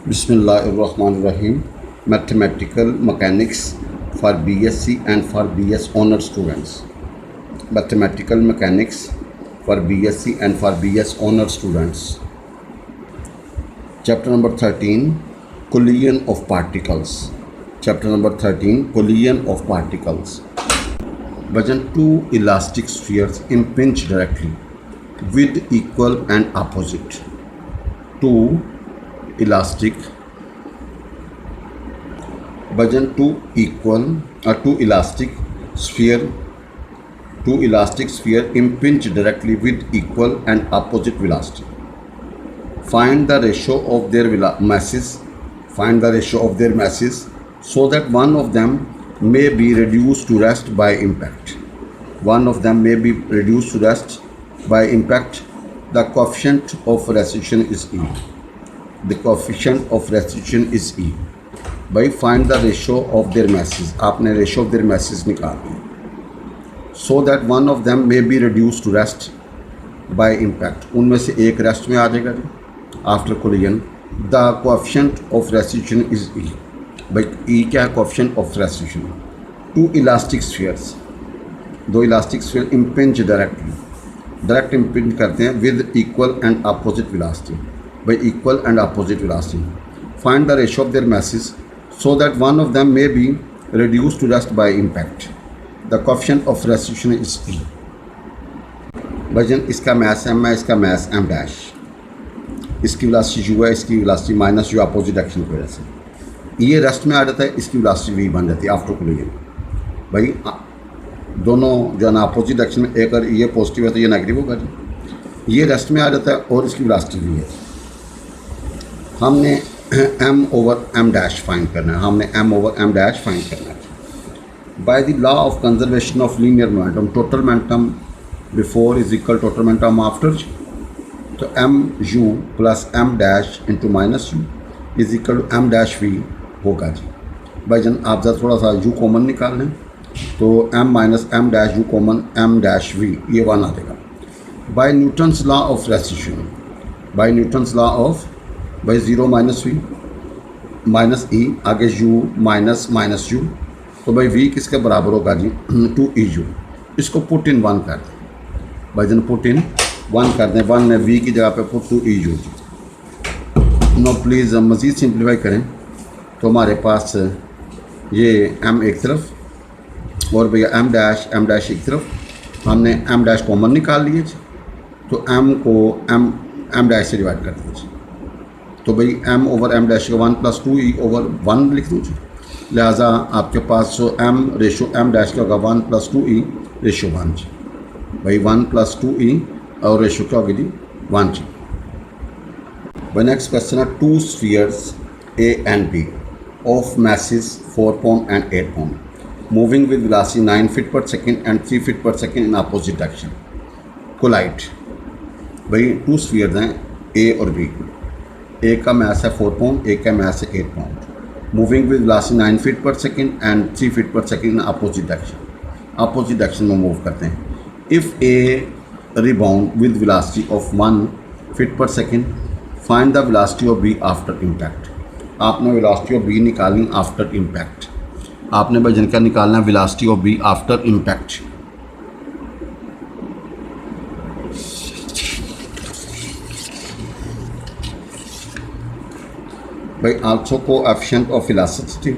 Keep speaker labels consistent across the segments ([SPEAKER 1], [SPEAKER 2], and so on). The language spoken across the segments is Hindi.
[SPEAKER 1] Bismillahirrahmanirrahim. Mathematical Mechanics for BSc and for BS Honor students. Mathematical Mechanics for BSc and for BS Honor students. Chapter number 13, Collision of Particles. Chapter number 13, Collision of Particles. When two elastic spheres impinge directly with equal and opposite. Two elastic sphere impinge directly with equal and opposite velocity. Find the ratio of their masses. So that one of them may be reduced to rest by impact. The coefficient of restriction is E. By find the ratio of their masses. आपने ratio of their masses निकालनी. So that one of them may be reduced to rest by impact. उनमें से एक rest में आ जाएगा. After collision, the coefficient of restriction is E. भाई E क्या है? Coefficient of restriction. Two elastic spheres. दो elastic sphere impinge directly. Direct impinge करते हैं with equal and opposite velocity. By equal and opposite velocity. Find the ratio of their masses so that one of them may be reduced to rest by impact. The coefficient of restriction is E. भजन इसका mass m है, इसका mass m dash. इसकी velocity u है, इसकी velocity minus u opposite direction की वजह से. ये रेस्ट में आ जाता है, इसकी velocity v बन जाती है आफ्टर कोलिजन. भाई दोनों जो है ना अपोजिट डायरेक्शन में, एक अगर ये पॉजिटिव है तो ये नेगेटिव होगा. ये रेस्ट में आ जाता है और इसकी वेलोसिटी भी है. हमने m over m dash find करना है. By the law of conservation of linear momentum, total momentum before is equal total momentum after. तो m u plus m dash into minus u is equal to m dash v होगा जी. भाई जन आप जरा थोड़ा सा u कॉमन निकाल लें तो m minus m dash u common m dash v ये 1 आ जाएगा. By Newton's law of restriction, by 0 minus v minus e, आगे u माइनस माइनस u. तो भाई v किसके बराबर होगा जी? 2eu. इसको पुट इन 1 कर दें. भाई जन पुट इन 1 कर दें. 1 ने v की जगह पे पुट 2eu. नो प्लीज़ मज़ीद सिंप्लीफाई करें तो हमारे पास ये m एक तरफ और भैया m डैश एक तरफ. हमने m डैश कॉमन निकाल लिए तो m को m डैश से डिवाइड कर दीजिए. तो भाई m ओवर m डैश का 1 प्लस 2e ओवर 1 लिख दीजिए. लिहाजा आपके पास जो m रेशो m डैश का होगा 1 प्लस 2e रेशो 1 जी. भाई 1 प्लस 2e और रेशो क्या होगी जी? 1 जी. भाई नेक्स्ट क्वेश्चन है, to spheres A and B of masses 4 pound and 8 pound moving with velocity 9 feet per second and 3 feet per second in opposite direction collide. भाई टू स्फीयर्स हैं A और B. A का मास है 4 पाउंड, A का मास है 8 pound. Moving with velocity 9 feet per second and 3 feet per second in opposite direction में मूव करते हैं. If A rebound with velocity of 1 feet per second, find the velocity of B after impact. आपने वेलोसिटी ऑफ B निकालनी आफ्टर इम्पैक्ट. आपने भाई जिनका निकालना है velocity of B after impact. भाई also coefficient of elasticity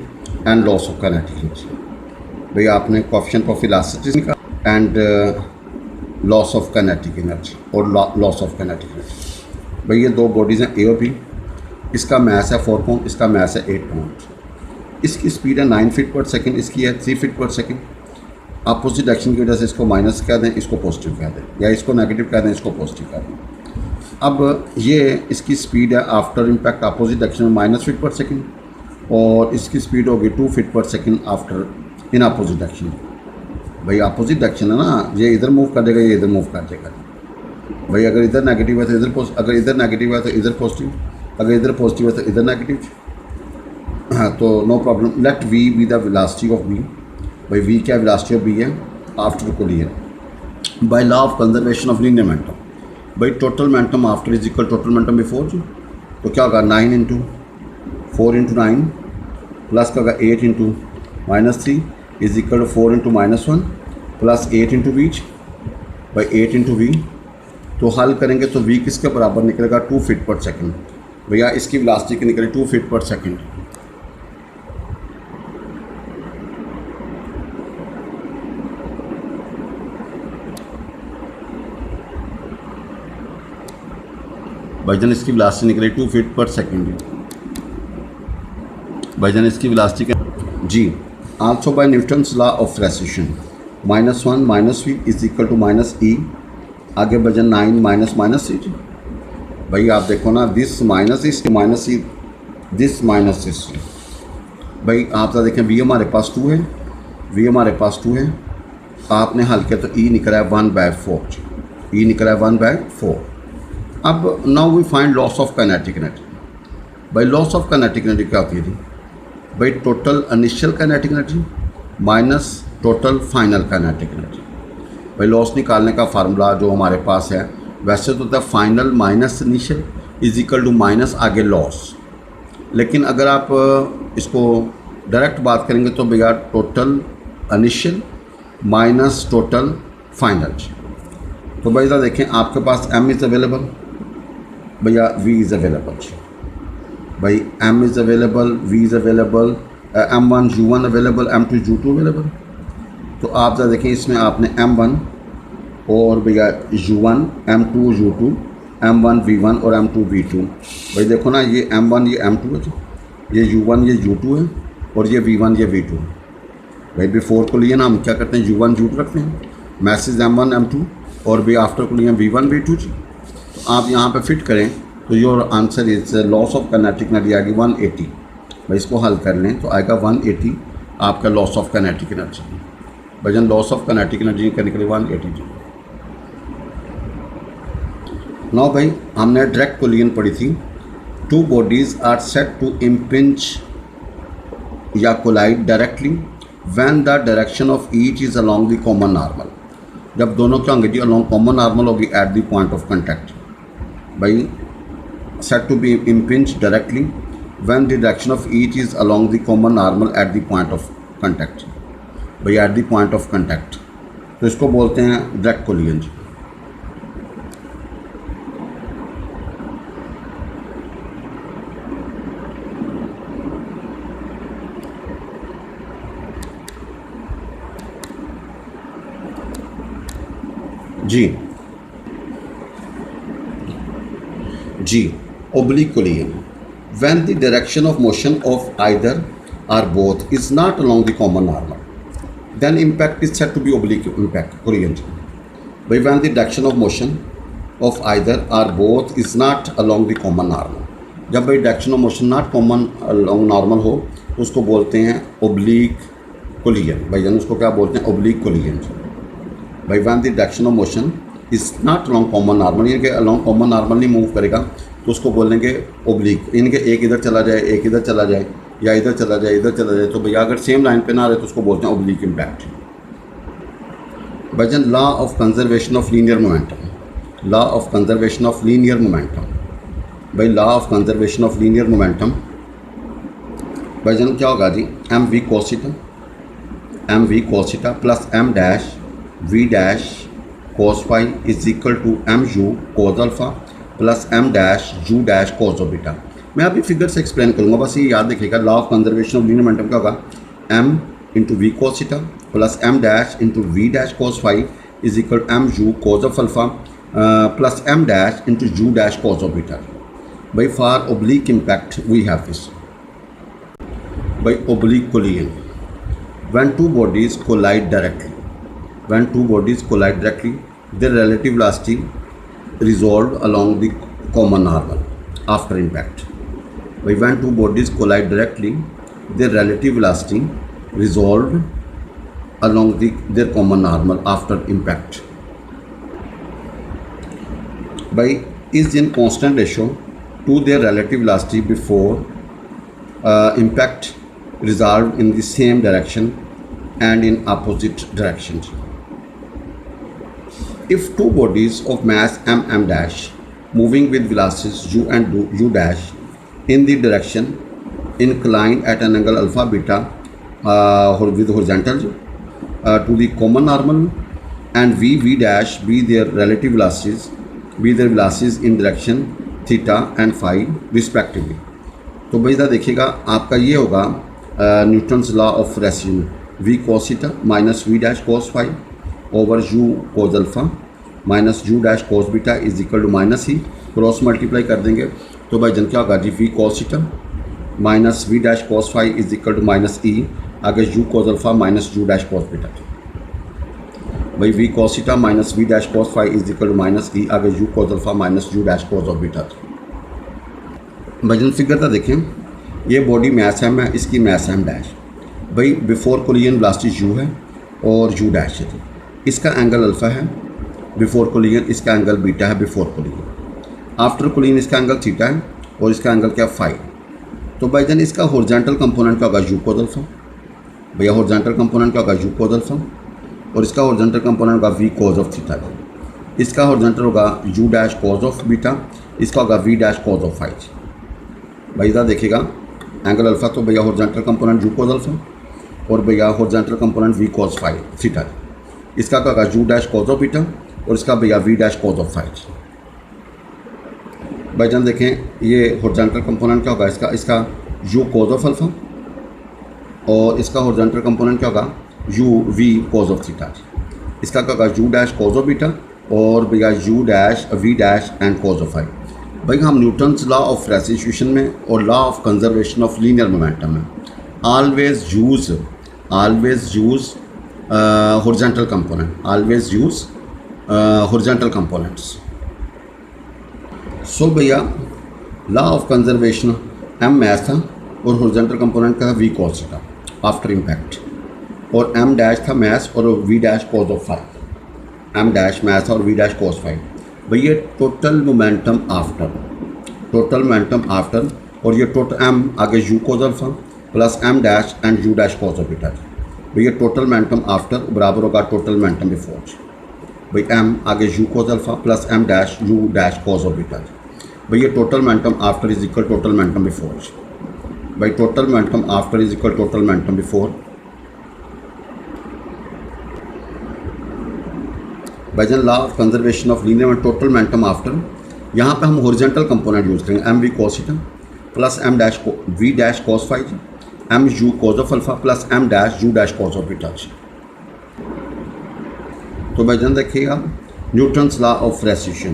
[SPEAKER 1] and loss of kinetic energy. भाई आपने कोएफिशिएंट ऑफ इलास्टिसिटी निकाला and loss of kinetic energy और लॉस ऑफ काइनेटिक एनर्जी. भाई ये दो बॉडीज़ हैं A और B. इसका मास है 4 पाउंड, इसका मास है 8 पाउंड. इसकी स्पीड है 9 फीट पर सेकेंड, इसकी है 3 feet per second. Opposite direction की वजह से इसको माइनस कह दें, इसको पॉजिटिव कह दें, या इसको नेगेटिव कह दें, इसको पॉजिटिव कह दें. अब ये इसकी स्पीड है आफ्टर इम्पैक्ट अपोजिट डायरेक्शन में -, फीट पर सेकेंड और इसकी स्पीड होगी 2 feet per second after in opposite direction. भाई अपोजिट डायरेक्शन है ना, ये इधर मूव कर देगा, ये इधर मूव कर देगा. भाई अगर इधर नेगेटिव है तो इधर अगर इधर नेगेटिव है तो इधर पॉजिटिव, अगर इधर पॉजिटिव है तो इधर नेगेटिव. हाँ तो no problem. Let v be the velocity of b. भाई v क्या वेलोसिटी ऑफ b है after collision. By law of conservation of linear momentum, भाई total momentum after is equal total momentum before जी. तो क्या होगा 9 इंटू 4 इंटू 9 प्लस का होगा 8 into -3 is equal to 4 into -1 plus 8 into v by 8 into v. तो हल करेंगे तो वी किसके बराबर निकलेगा 2 फीट पर सेकंड। भैया इसकी वेलोसिटी की निकले 2 फीट पर सेकंड। भाईजान इसकी वेलोसिटी निकली 2 फीट पर सेकंड। भाईजान इसकी वेलोसिटी क्या जी। Also by Newton's law of restitution -1 - v is equal to -e। आगे भाईजान 9 माइनस सी। भाई आप देखो ना, दिस माइनस इस माइनस ई, दिस माइनस इस। भाई आप तो देखें वी हमारे पास 2 है, वी हमारे पास 2 है। आपने हल किया तो ई निकला है 1/4, ई निकला है 1/4। अब now we find loss of kinetic energy. भाई लॉस ऑफ काइनेटिक एनर्जी क्या होती है जी? भाई total initial kinetic energy minus total final kinetic energy. भाई लॉस निकालने का फार्मूला जो हमारे पास है वैसे तो होता है final minus initial is equal to minus आगे लॉस। लेकिन अगर आप इसको डायरेक्ट बात करेंगे तो भैया total initial minus total final. तो भाई इधर देखें आपके पास m इज़ अवेलेबल, भैया v इज़ अवेलेबल। भाई m is available, v is available, m1 u1 available, m2 u2 available. तो आप जरा देखें इसमें आपने m1 और भैया u1, m2 u2, m1 v1 और m2 v2। भाई देखो ना, ये m1 ये m2 है, ये u1 ये u2 है और ये v1 ये v2। भाई बिफोर को लिए ना हम क्या करते हैं u1 u2 रखते हैं, मैसेज m1 m2 और भी आफ्टर को लिए v1 v2 जी। तो आप यहाँ पे फिट करें तो your answer is loss of kinetic energy आएगी 180। भाई इसको हल कर लें तो आएगा 180 आपका loss of kinetic energy. Bhajan loss of kinetic energy करने के लिए 180 जी। नाउ भाई हमने डायरेक्ट कोलिजन पढ़ी थी। Two bodies are set to impinge या collide directly when the direction of each is along the common normal. जब दोनों क्या होंगे जी अलोंग कॉमन नॉर्मल होगी at the point of contact. भाई set to be impinge directly when the direction of each is along the common normal at the point of contact. भाई at the point of contact तो इसको बोलते हैं डायरेक्ट कोलिजन जी। जी oblique collision when the direction of motion of either or both is not along the common normal, then impact is said to be oblique impact collision. By when the direction of motion of either or both is not along the common normal, जब भाई direction of motion not common along normal हो तो उसको बोलते हैं oblique collision। भाई जान उसको क्या बोलते हैं oblique collision। भाई when the direction of motion is not along common normal, यानी कि अलॉन्ग कॉमन नॉर्मल नहीं मूव करेगा तो उसको बोलेंगे ओब्लिक। यानी कि एक इधर चला जाए एक इधर चला जाए या इधर चला जाए इधर चला जाए तो भैया अगर सेम लाइन पे ना रहे तो उसको बोलते हैं ओब्लिक इम्पैक्ट। भजन law of conservation of linear momentum, law of conservation of linear momentum. भाई law of conservation of linear momentum भजन क्या होगा जी m v cos theta plus m dash v dash cos phi is equal to m u cos alpha plus m dash u dash cos of beta. मैं अभी फिगर से एक्सप्लेन करूँगा, बस ये याद रखिएगा। Law of conservation of linear momentum क्या होगा m into v cos theta plus m dash into v dash cos phi is equal to m u cos of alpha plus m dash into u dash cos of beta. भाई for oblique impact we have this. भाई oblique collision when two bodies collide directly, when two bodies collide directly, their relative velocity resolved along the common normal after impact. When two bodies collide directly, their relative velocity resolved along their common normal after impact. By is in constant ratio to their relative velocity before impact resolved in the same direction and in opposite directions. If two bodies of mass m dash moving with velocities u and u dash in the direction inclined at an angle alpha beta with horizontal to the common normal, and v dash be their relative velocities in direction theta and phi respectively। तो भाई इधर देखिएगा आपका ये होगा Newton's law of restitution, v cos theta minus v dash cos phi over u cos alpha minus u dash cos beta is equal to minus ही क्रॉस मल्टीप्लाई कर देंगे तो भाई जन क्या होगा जी v cos theta minus v dash cos phi is equal to minus e आगे u cos alpha minus u dash cos beta. भाई v cos theta minus v dash cos phi is equal to minus e आगे u cos alpha minus u dash cos of beta. भजन फिगर था देखें, ये बॉडी मैस एम है, इसकी मैस एम डैश। भाई बिफोर कोलिजन वेलोसिटी u है और u डैश है, इसका एंगल अल्फ़ा है बिफोर कोलिजन, इसका एंगल बीटा है बिफोर कोलिजन, आफ्टर कोलिजन इसका एंगल थीटा है और इसका एंगल क्या फाई। तो भाई जान इसका हॉरिजॉन्टल कंपोनेंट क्या होगा u cos अल्फ़ा, भैया हॉरिजॉन्टल कंपोनेंट क्या होगा u cos अल्फ़ा और इसका हॉरिजॉन्टल कंपोनेंट होगा v cos ऑफ थीटा, इसका हॉरिजॉन्टल होगा u dash cos of beta, इसका होगा v dash cos of phi. भाई इधर देखिएगा एंगल अल्फ़ा तो भैया horizontal component u cos alpha और भैया horizontal component v cos phi theta, इसका क्या होगा u dash cos of beta और इसका भैया v dash cos of phi. भाई जान देखें ये हॉरिजॉन्टल कंपोनेंट क्या होगा इसका u cos ऑफ अल्फ़ा और इसका हॉरिजॉन्टल कंपोनेंट क्या होगा u v cos of theta, इसका क्या होगा u dash cos of beta और भैया u dash v dash and cos of phi. भाई हम न्यूटन्स लॉ ऑफ रेसिस्यूशन में और law of conservation of linear momentum में always use horizontal component, always use horizontal components. So भैया लॉ ऑफ कंजर्वेशन एम मैथ था और हॉरिजॉन्टल कंपोनेंट का था v cos theta after impact और m डैश था मैथ और v dash cos of phi, m dash मैथ और v डैश cos फाई। भैया टोटल मोमेंटम आफ्टर और ये टोटल m आगे u cos alpha plus m dash and u dash cos of beta. भैया टोटल मोमेंटम आफ्टर बराबर होगा टोटल मोमेंटम बिफोर। भाई m आगे u cos alpha plus m dash u dash cos of beta. भैया total momentum after is equal total momentum before. भाई total momentum after is equal total momentum before. By law of conservation of linear में टोटल मोमेंटम आफ्टर, यहाँ पे हम हॉरिजॉन्टल कंपोनेंट यूज़ करेंगे m v cos theta plus m dash v dash cos phi m u cos of alpha plus m dash u dash cos of beta. तो भाई जान देखिएगा न्यूटन्स लॉ ऑफ रेसिस्यूशन,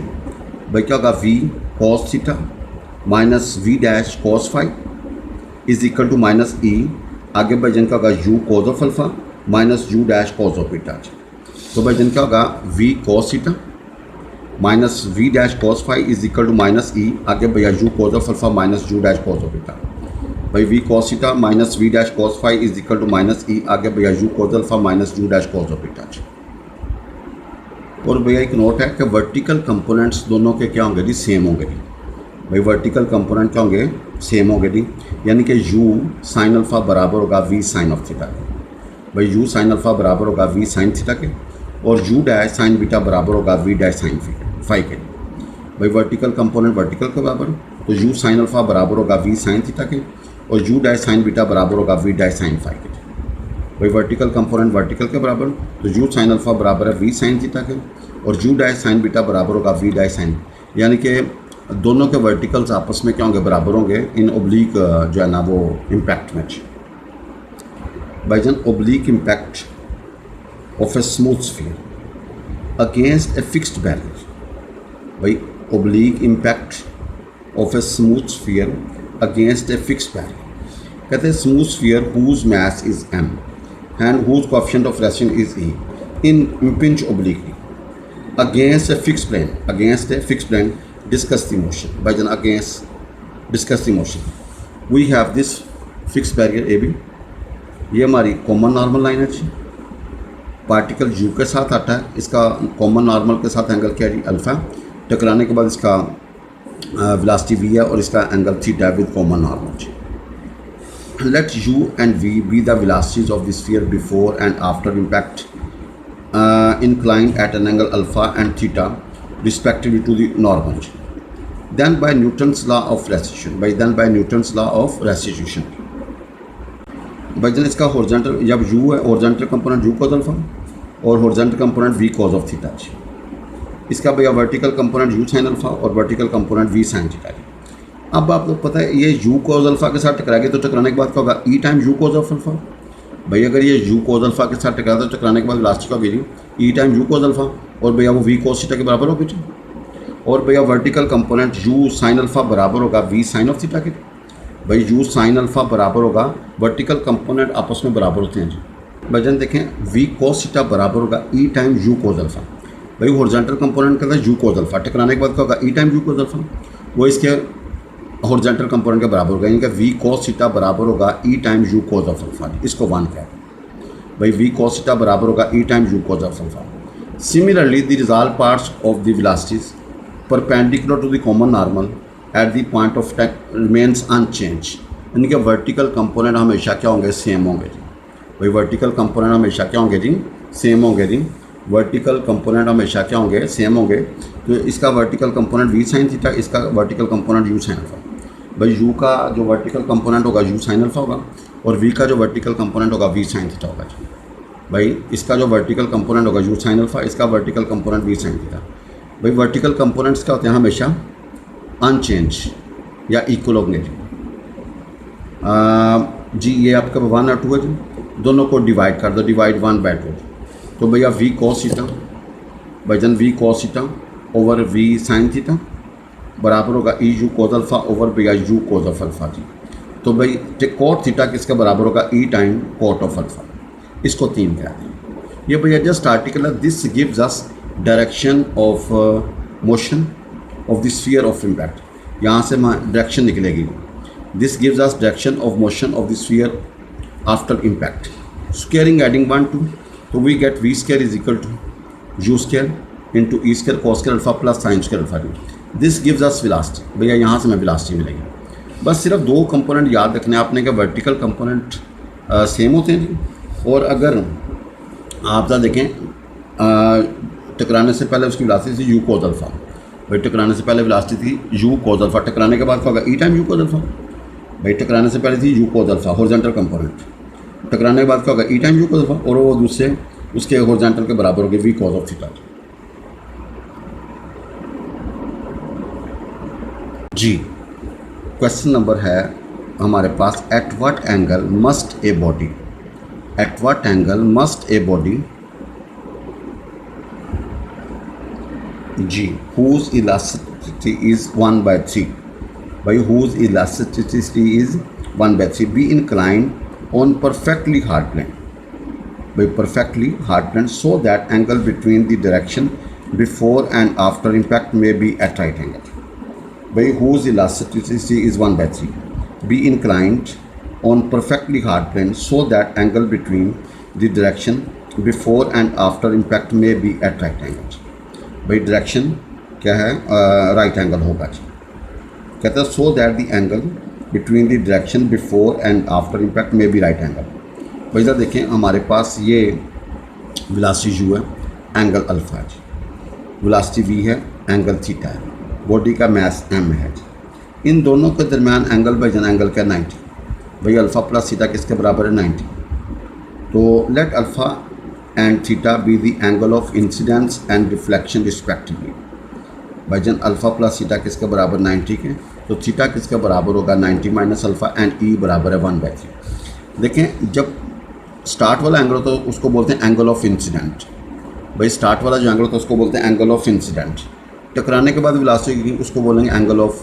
[SPEAKER 1] भाई क्या होगा v cos theta minus v dash cos phi is equal to minus e आगे भाई जन क्या होगा u cos of alpha minus u dash cos of beta. तो भाई जन क्या होगा v cos theta minus v dash cos phi is equal to minus e आगे भैया u cos of alpha minus u dash cos of beta. भाई v cos theta minus v dash cos phi is equal to minus e आगे भैया u cos alpha minus u dash cos of beta. और भैया एक नोट है कि वर्टिकल कंपोनेंट्स दोनों के क्या होंगे जी सेम होंगे जी। भाई वर्टिकल कंपोनेंट क्या होंगे सेम होंगे जी, यानी कि u साइन अल्फ़ा बराबर होगा v साइन ऑफ थीटा के। भाई u साइन अल्फ़ा बराबर होगा v साइन थीटा के और u डैश साइन बीटा बराबर होगा v डैश साइन फाई के। भाई वर्टिकल कंपोनेंट वर्टिकल के बराबर तो u साइन अल्फ़ा बराबर होगा v साइन थीटा के और u डैश साइन बीटा बराबर होगा v डैश साइन फाई के। भाई वर्टिकल कंपोनेंट वर्टिकल के बराबर तो u साइन अल्फ़ा बराबर है v साइन थीटा के और u डैश साइन बीटा बराबर होगा v डैश साइन, यानी कि दोनों के वर्टिकल्स आपस में क्या होंगे बराबर होंगे इन ओब्लिक जो है ना वो इम्पैक्ट में। भाई जान oblique impact of a smooth sphere against a fixed barrier, by oblique impact of a smooth sphere against a fixed barrier। कहते हैं smooth sphere whose mass is m and whose coefficient of rotation is e impinge obliquely against a fixed plane discuss the motion। by then against discuss the motion we have this fixed barrier AB, ये हमारी कॉमन नॉर्मल लाइन है। पार्टिकल u के साथ आता है, इसका कॉमन नॉर्मल के साथ एंगल क्या है अल्फ़ा, टकराने के बाद इसका वेलोसिटी v है और इसका angle theta with common normal. Let u and v be the velocities of the sphere before and after impact inclined at an angle alpha and theta respectively to the normal। Then by Newton's law of restitution भाई जन इसका हॉरिजॉन्टल जब u है horizontal component u cos alpha और horizontal component v cos of theta जी। इसका भैया vertical component u sine alpha और vertical component v sine theta जी। अब आपको पता है ये u कॉज अल्फा के साथ टकराएगी तो टकराने के बाद क्या होगा e time u cos of alpha. भाई अगर ये u कॉज अल्फा के साथ टकराता तो टकराने के बाद लास्ट का होगी e time u cos alpha और भैया वो v कॉस थीटा के बराबर होगी जी। और भैया vertical component u sine alpha बराबर होगा v साइन ऑफ थीटा के। भाई u साइन अल्फा बराबर होगा वर्टिकल कंपोनेंट आपस में बराबर होते हैं जी। भाई जन देखें v कॉस थीटा बराबर होगा e time u cos alpha. भाई हॉरिजॉन्टल कंपोनेंट का था u कॉज अल्फा, टकराने के बाद क्या होगा e time u cos alpha, वो इसके हॉरिजॉन्टल कंपोनेंट के बराबर होगा, यानी कि v कॉस थीटा बराबर होगा e time u cos of alpha. इसको 1 कह भाई v कॉस थीटा बराबर होगा e time u cos of alpha. Similarly the result parts of the velocities perpendicular to the common normal at the point of remains unchanged, यानी कि वर्टिकल कंपोनेंट हमेशा क्या होंगे सेम होंगे जी। भाई वर्टिकल कंपोनेंट हमेशा क्या होंगे जी सेम होंगे जी। वर्टिकल कंपोनेंट हमेशा क्या होंगे सेम होंगे। तो इसका vertical component v sine theta, इसका vertical component u sine alpha. भाई u का जो वर्टिकल कंपोनेंट होगा u साइन अल्फा होगा और v का जो वर्टिकल कंपोनेंट होगा v साइन थीटा होगा जी। भाई इसका जो वर्टिकल कंपोनेंट होगा u साइन अल्फा, इसका vertical component v sine theta. भाई वर्टिकल कंपोनेंट्स क्या होते हैं हमेशा अनचेंज या इक्वल होंगे जी। ये आपका 1 और 2 है जी, दोनों को डिवाइड कर दो, डिवाइड 1/2। तो भैया v cos थीटा भाई जन v cos theta over v sine theta बराबर होगा e u cos alpha over भैया u cos ऑफ अल्फा जी। तो भाई cot थीटा किसका बराबर होगा e time cot of alpha. इसको 3 कहते हैं। ये भैया जस्ट आर्टिकल है, this gives us direction of motion of the sphere of impact. यहाँ से डायरेक्शन निकलेगी। This gives us direction of motion of the sphere after impact. Squaring adding 1 2 तो we get v square is equal to u square into e square cos square alpha plus sine square alpha डी। This gives us velocity. भैया यहाँ से हमें वेलोसिटी मिलेगी। बस सिर्फ 2 कंपोनेंट याद रखने आपने कि वर्टिकल कंपोनेंट सेम होते हैं जी। और अगर आप ज़रा देखें टकराने से पहले उसकी वेलोसिटी थी u cos अल्फा। भाई टकराने से पहले वेलोसिटी थी u cos अल्फा, टकराने के बाद क्या होगा e time u cos alpha. भाई टकराने से पहले थी u cos alpha horizontal component, टकराने के बाद क्या होगा e time u cos alpha और वो दूसरे उसके हॉरिजॉन्टल के बराबर होगी v cos ऑफ थीटा जी। क्वेश्चन नंबर है हमारे पास, at what angle must a body, at what angle must a body जी whose elasticity is 1/3 by whose elasticity is 1/3 be inclined on perfectly hard plane by perfectly hard plane so that angle between the direction before and after impact may be at right angle by whose elasticity is 1/3 be inclined on perfectly hard plane so that angle between the direction before and after impact may be at right angle। भाई डायरेक्शन क्या है राइट एंगल होगा जी। कहता है सो that the angle between the direction before and after impact में भी राइट एंगल। भाई जरा देखें हमारे पास ये वेलोसिटी u है, एंगल अल्फा है जी, वेलोसिटी v है, एंगल थीटा है, बॉडी का मास m है जी। इन दोनों के दरमियान एंगल भाई जन एंगल क्या 90। भाई अल्फ़ा प्लस थीटा किसके बराबर है 90। तो late alpha and theta be the angle of incidence and reflection respectively। भाईजान अल्फ़ा प्लस थीटा किसके बराबर 90 के, तो थीटा किसके बराबर होगा 90 माइनस अल्फ़ा एंड ई बराबर है 1/3। देखें जब स्टार्ट वाला एंगल होता है उसको बोलते हैं एंगल ऑफ इंसिडेंट। भाई स्टार्ट वाला जो एंगल होता है उसको बोलते हैं एंगल ऑफ इंसिडेंट। टकराने के बाद वेलोसिटी उसको बोलेंगे एंगल ऑफ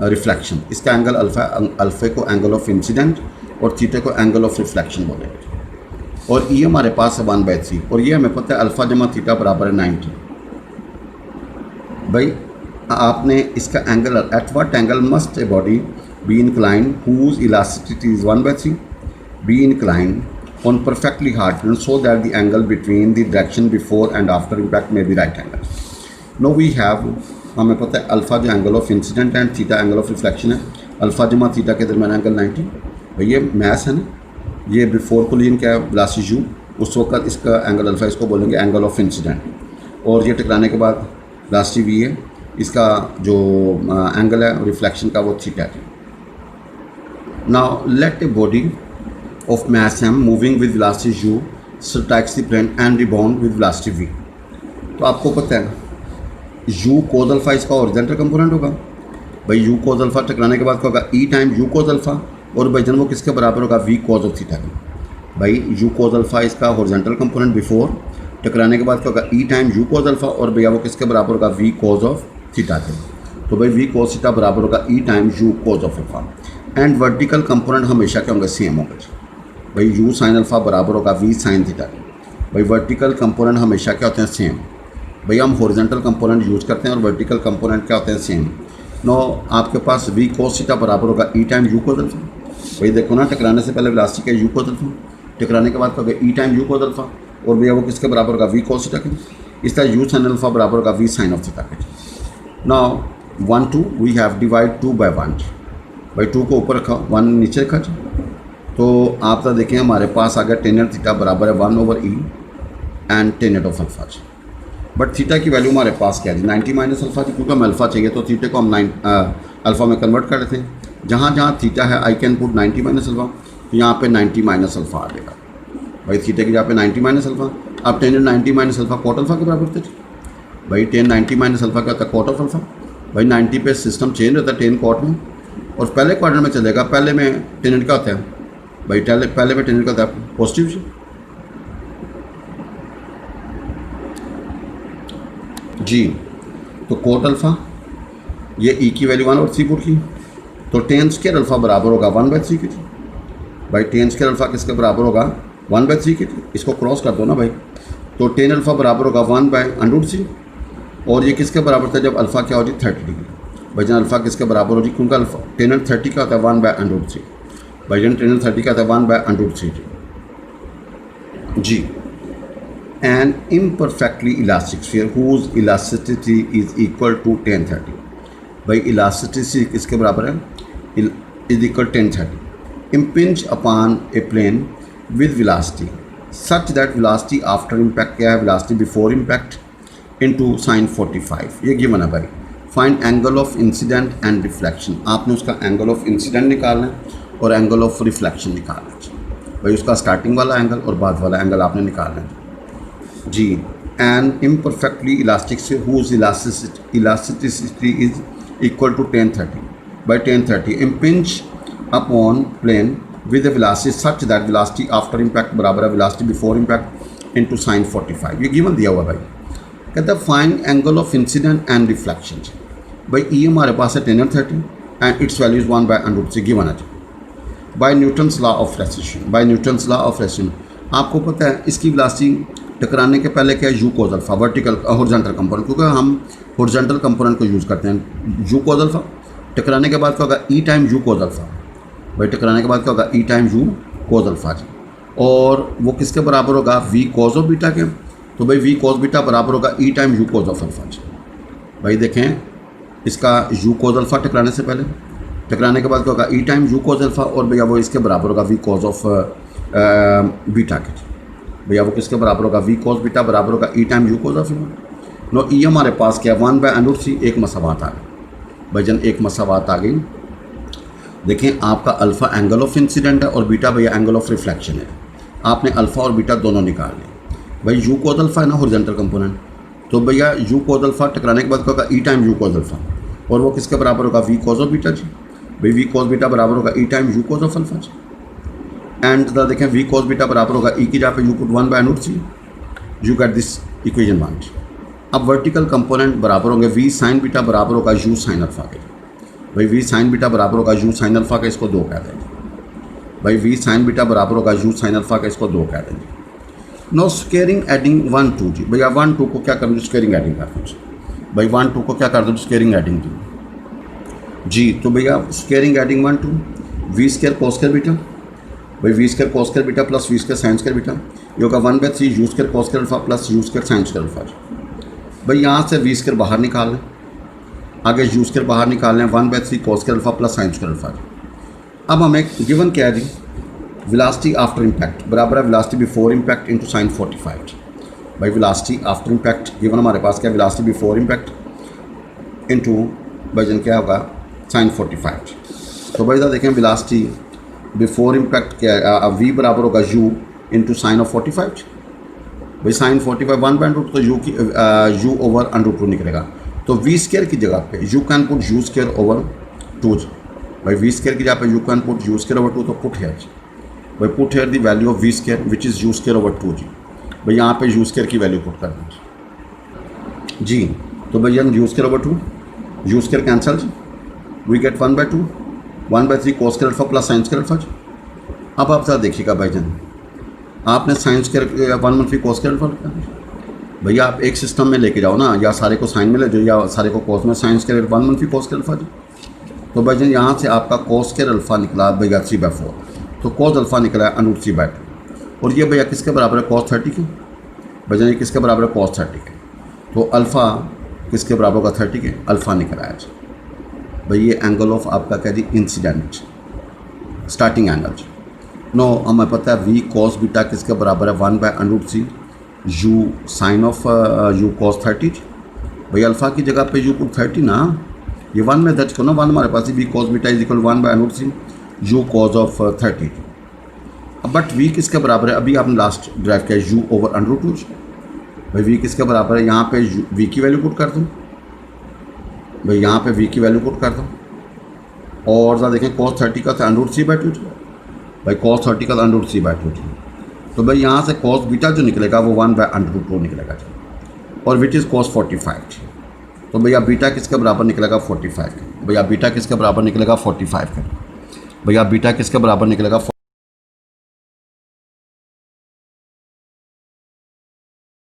[SPEAKER 1] रिफ्लेक्शन। इसका एंगल अल्फ़े को एंगल ऑफ इंसिडेंट और थीटा को एंगल ऑफ रिफ्लेक्शन बोलेंगे। और ये हमारे पास है 1/3 और ये हमें पता है अल्फ़ा जमा थीटा बराबर है 90। भाई आपने इसका angle at what angle must a body be incline whose elasticity is 1/3 be incline on perfectly hard plane so that the angle between the direction before and after impact में be right angle. No we have, हमें पता है अल्फ़ा जो angle of incidence and theta angle of reflection है। अल्फ़ा जमा थीटा के दरमियान एंगल 90। भाई ये मैथ्स है ना, ये बिफोर कोलिजन क्या है वेलोसिटी u, उस वक्त इसका एंगल अल्फ़ा, इसको बोलेंगे एंगल ऑफ इंसिडेंट। और ये टकराने के बाद वेलोसिटी v है, इसका जो एंगल है रिफ्लेक्शन का वो थीटा है। Now let a body of mass m moving with velocity u strikes the plane and rebound with velocity v। तो आपको पता है u cos अल्फा इसका हॉरिजॉन्टल कंपोनेंट होगा भाई। u cos अल्फा टकराने के बाद क्या होगा e time u cos alpha, और भाई जन वो किसके बराबर होगा v cos ऑफ थीटा का। भाई u cos अल्फा इसका हॉरिजॉन्टल कंपोनेंट बिफोर, टकराने के बाद क्या होगा e time u cos alpha, और भैया वो किसके बराबर होगा v cos ऑफ थीटा के। तो भाई v cos थीटा बराबर होगा e time u cos of alpha. And vertical component हमेशा क्या होंगे सेम होंगे भाई। u साइन अल्फा बराबर होगा v साइन थीटा। भाई वर्टिकल कंपोनेंट हमेशा क्या होते हैं सेम। भाई हम हॉरिजॉन्टल कंपोनेंट यूज़ करते हैं और वर्टिकल कंपोनेंट क्या होते हैं सेम। नो आपके पास v cos थीटा बराबर होगा e time u cos alpha. भाई देखो ना टकराने से पहले वेलोसिटी का u cos अल्फा, टकराने के बाद क्या होगा e time u cos alpha, और भैया वो किसके बराबर होगा v cos थीटा के। इस तरह u साइन अल्फा बराबर होगा v साइन ऑफ थीटा के। Now 1 2 we have divide 2 by 1। भाई 2 को ऊपर रखा 1 नीचे रखा। तो आप तो देखें हमारे पास आ गया टेन एट थीटा बराबर है 1/e and tan at of alpha जी। बट थीटा की वैल्यू हमारे पास क्या है 90 माइनस अल्फा जी, क्योंकि हमें अल्फा चाहिए तो थीटे को हम अल्फा में कन्वर्ट कर देते हैं। जहाँ जहाँ थीटा है I can put 90 minus alpha, तो यहाँ पे 90 माइनस अल्फा आ जाएगा। भाई थीटे की जहाँ पे 90 माइनस अल्फा, अब tan 90 minus alpha cot alpha के बराबर थे। भाई 10 90 माइनस अल्फा क्या होता है कॉट ऑफ अल्फा। भाई 90 पे सिस्टम चेंज होता है 10 कॉट में, और पहले क्वाड्रेंट में चलेगा। पहले में टेन क्या होता है भाई, पहले में टेन का था पॉजिटिव जी। तो कोट अल्फा ये ई की वैल्यू 1/3 पुट की, तो टेन स्क्वायर अल्फा बराबर होगा 1/3 की थी। भाई टेन स्क्वायर अल्फा किसके बराबर होगा 1/3 की थी। इसको क्रॉस कर दो ना भाई, तो टेन अल्फा बराबर होगा 1/√3, और ये किसके बराबर था जब अल्फा क्या हो जी 30 डिग्री। भाई जन अल्फा किसके बराबर हो जी, क्योंकि अल्फा टेन 30 का होता है 1/√3। भाई जन टेन 30 का था 1/√3 जी। An imperfectly elastic sphere whose elasticity is equal to 1030। भाई इलास्टिसिटी किसके बराबर है is equal 1030। Impinge upon a plane with velocity such that velocity after impact क्या है velocity before impact into sin 45। ये गिवन है भाई। Find angle of incidence and reflection. आपने उसका एंगल ऑफ इंसिडेंट निकालना है और एंगल ऑफ रिफ्लेक्शन निकालना है। भाई उसका स्टार्टिंग वाला एंगल और बाद वाला एंगल आपने निकालना है जी। एन इम्परफेक्टली इलास्टिक से whose elasticity is equal to 1030। By 1030 impinge upon plane with a velocity such that velocity after impact बराबर है velocity before impact into sin 45। ये गिवन दिया हुआ भाई। कहता है find angle of incidence and reflection. भाई ई हमारे पास है 1030 and its value is 1/√3 given है। By Newton's law of restitution. By Newton's law of rescission आपको पता है इसकी वेलोसिटी टकराने के पहले क्या है u cos alpha vertical horizontal component, क्योंकि हम हॉरिजॉन्टल कंपोनेंट को यूज़ करते हैं। u cos अल्फा टकराने के बाद क्या होगा e time u cos alpha. भाई टकराने के बाद क्या होगा e time u cos alpha जी, और वो किसके बराबर होगा v cos ऑफ बीटा के। तो भाई v cos बीटा बराबर होगा e time u cos of alpha जी। भाई देखें इसका u cos अल्फा टकराने से पहले, टकराने के बाद क्या होगा e time u cos alpha, और भैया वो इसके बराबर होगा v cos ऑफ बीटा के। भैया वो किसके बराबर होगा v cos बीटा बराबर होगा e time u cos of no e हमारे पास क्या 1/√3 एक मसावात आ गई। भाई जन एक मसावात आ गई। देखें आपका अल्फ़ा एंगल ऑफ इंसिडेंट है और बीटा भैया एंगल ऑफ रिफ्लेक्शन है। आपने अल्फ़ा और बीटा दोनों निकाल लें। भाई u cos अल्फा है ना हॉरिजॉन्टल कंपोनेंट, तो भैया u cos अल्फा टकराने के बाद क्या होगा e time u cos alpha, और वो किसके बराबर होगा v cos ऑफ बीटा जी। भाई v cos बीटा बराबर होगा e time u cos of alpha जी। एंड देखें v cos बीटा बराबर होगा ई की जहाँ पे u put 1/√3, you get this equation 1। अब वर्टिकल कंपोनेंट बराबर होंगे v साइन बीटा बराबर होगा u साइन अल्फा के। भाई v साइन बीटा बराबर होगा u साइन अल्फा का, इसको 2 कह देंगे। भाई v साइन बीटा बराबर होगा u साइन अल्फा का, इसको 2 कह देंगे। नो स्केयरिंग एडिंग 1 2 जी। भैया 1 2 को क्या कर दो स्केयरिंग एडिंग कर दो। भाई 1 2 को क्या कर दो स्केयरिंग एडिंग जी। तो भैया squaring adding 1 2 V square cos square beta. भाई V square cos square beta plus V square sine square beta, ये होगा 1/3 U square cos square alpha plus U square sine square alpha. भाई यहाँ से वी स्केयर बाहर निकाल लें, आगे यू स्केयर बाहर निकाल लें 1/3 कोस square alpha plus sign square alpha. अब हमें गिवन क्या है जी वेलोसिटी आफ्टर इम्पैक्ट बराबर है velocity before impact into sin 45। भाई वेलोसिटी आफ्टर इम्पैक्ट गिवन हमारे पास क्या है वेलोसिटी बिफोर इम्पैक्ट इंटू भाईजान क्या होगा साइन 45। तो भाई देखें वेलोसिटी बिफोर इम्पैक्ट क्या है, v बराबर होगा u इंटू साइन ऑफ 45। भाई साइन 45 1/√, तो u ओवर √2 निकलेगा। तो v स्केयर की जगह पे you can put u square over 2। भाई v स्केयर की जगह पे you can put u square over 2, तो पुट हेयर भाई put here the value of v square which is u square over 2 जी। भाई यहाँ पे u स्केयर की वैल्यू पुट कर दें जी। तो भैया u square over 2, u square cancel जी, we get 1/2, 1/3 cos square alpha plus sign square alpha जी। अब आप ज़रा देखिएगा भाईजान, आपने sign square 1/3 cos square alpha लिखा है। भैया आप एक सिस्टम में लेके जाओ ना, या सारे को साइन में ले जाओ या सारे को कॉस में, sine square 1/3 cos square alpha जी। तो भाईजान यहाँ से आपका cos स्केयर अल्फा निकला भैया 3/4, तो cos अल्फा निकला है √3/2। और ये भैया किसके बराबर है cos 30 के। भाईजान ये किसके बराबर है cos 30 के। तो अल्फ़ा किसके बराबर होगा 30 के, अल्फ़ा निकला है जी। भाई ये एंगल ऑफ आपका क्या जी इंसिडेंट स्टार्टिंग एंगल जी। नो हमें पता है v cos बीटा किसके बराबर है 1/√3 u sine of u cos 30। भाई अल्फ़ा की जगह पे u पुट 30 ना, ये 1 में दर्ज करो ना, 1 हमारे पास ही v cos beta is equal 1/√3 u cos of 30। अब बट v किसके बराबर है, अभी आपने लास्ट ड्राइव किया u ओवर √2। भाई v किसके बराबर है, यहाँ पे v की वैल्यू पुट कर दूँ। भाई यहाँ पे v की वैल्यू पुट कर दो, और ज़रा देखें cos 30 का था √3/2। भाई cos 30 का √3/2। तो भाई यहाँ से cos बीटा जो निकलेगा वो 1/√2 निकलेगा और विच इज़ cos 45। तो भैया बीटा किसके बराबर निकलेगा 45 के। भैया बीटा किसके बराबर निकलेगा 45 के। भैया बीटा किसके बराबर निकलेगा